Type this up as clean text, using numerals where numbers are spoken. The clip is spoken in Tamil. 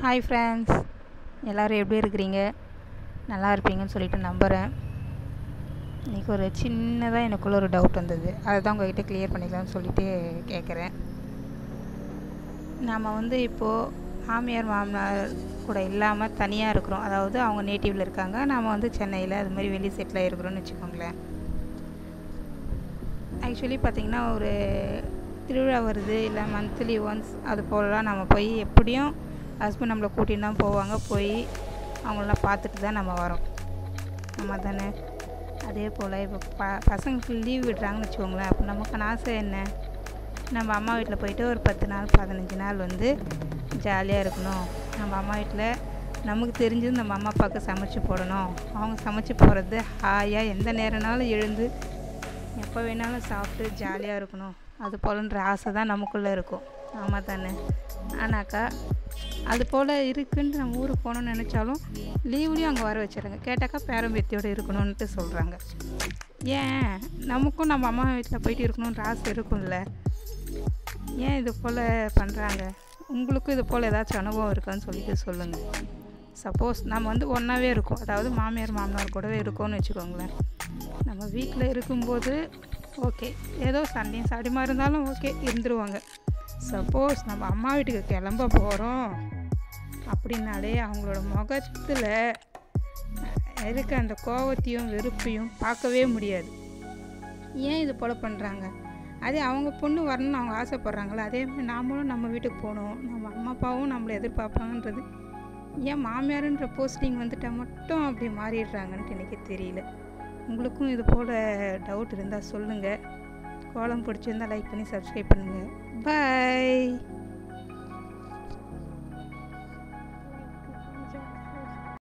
ஹாய் ஃப்ரெண்ட்ஸ், எல்லோரும் எப்படி இருக்கிறீங்க? நல்லா இருப்பீங்கன்னு சொல்லிட்டு நம்புகிறேன். இன்றைக்கி ஒரு சின்னதாக எனக்குள்ளே ஒரு டவுட் வந்தது, அதை தான் உங்கள்கிட்ட கிளியர் பண்ணிக்கலாம்னு சொல்லிட்டு கேட்குறேன். நாம் இப்போது மாமியார் மாமனார் கூட இல்லாமல் தனியாக இருக்கிறோம். அதாவது அவங்க நேட்டிவில் இருக்காங்க, நாம் சென்னையில் அது மாதிரி வெளி செட்டில் இருக்கிறோன்னு வச்சுக்கோங்களேன். ஆக்சுவலி பார்த்திங்கன்னா, ஒரு திருவிழா வருது, இல்லை மந்த்லி ஒன்ஸ் அது போலலாம் நம்ம போய் எப்படியும் ஹஸ்பண்ட் நம்மளை கூட்டின்னு தான் போவாங்க. போய் அவங்களெலாம் பார்த்துட்டு தான் நம்ம வரோம், நம்ம தானே. அதே போல் இப்போ பசங்களுக்கு லீவ் விடுறாங்கன்னு வச்சுக்கோங்களேன். அப்போ நமக்கான ஆசை என்ன? நம்ம அம்மா வீட்டில் போயிட்டு ஒரு 10 நாள் 15 நாள் ஜாலியாக இருக்கணும். நம்ம அம்மா வீட்டில் நமக்கு தெரிஞ்சது நம்ம அம்மா அப்பாவுக்கு சமைச்சு போடணும். அவங்க சமைச்சு போகிறது ஹாயாக எந்த நேரம்னாலும் எழுந்து எப்போ வேணாலும் சாப்பிட்டு ஜாலியாக இருக்கணும். அது போலன்ற ஆசை தான் நமக்குள்ளே இருக்கும், ஆமாம் தானே. ஆனாக்கா அது போல் இருக்குன்ட்டு நம்ம ஊருக்கு போகணுன்னு நினச்சாலும் லீவ்லேயும் அங்கே வர வச்சுறாங்க. கேட்டாக்கா பேரம்பேத்தியோடு இருக்கணும்ன்ட்டு சொல்கிறாங்க. ஏன் நமக்கும் நம்ம அம்மா வீட்டில் போயிட்டு இருக்கணுன்ற ஆசை இருக்கும்ல, ஏன் இது போல் பண்ணுறாங்க? உங்களுக்கும் இது போல் ஏதாச்சும் அனுபவம் இருக்கான்னு சொல்லிட்டு சொல்லுங்கள். சப்போஸ் நம்ம ஒன்றாவே இருக்கோம், அதாவது மாமியார் மாமனார் கூடவே இருக்கோன்னு வச்சுக்கோங்களேன். நம்ம வீட்டில் இருக்கும்போது ஓகே, ஏதோ சண்டையும் சாடிமா இருந்தாலும் ஓகே இருந்துருவாங்க. சப்போஸ் நம்ம அம்மா வீட்டுக்கு கிளம்ப போகிறோம் அப்படின்னாலே அவங்களோட முகத்தில் இருக்க அந்த கோவத்தையும் வெறுப்பையும் பார்க்கவே முடியாது. ஏன் இது போல் பண்ணுறாங்க? அதே அவங்க பொண்ணு வரணும்னு அவங்க ஆசைப்பட்றாங்களா, அதே மாதிரி நாமளும் நம்ம வீட்டுக்கு போகணும், நம்ம அம்மா அப்பாவும் நம்மளை எதிர்பார்ப்பாங்கன்றது ஏன் மாமியாருன்ற போஸ்டிங் வந்துட்டால் மட்டும் அப்படி மாறிடுறாங்கன்ட்டு எனக்கு தெரியல. உங்களுக்கும் இது போல் டவுட் இருந்தால் சொல்லுங்கள். கோலம் பிடிச்சிருந்தால் லைக் பண்ணி சப்ஸ்கிரைப் பண்ணுங்கள். பாய்.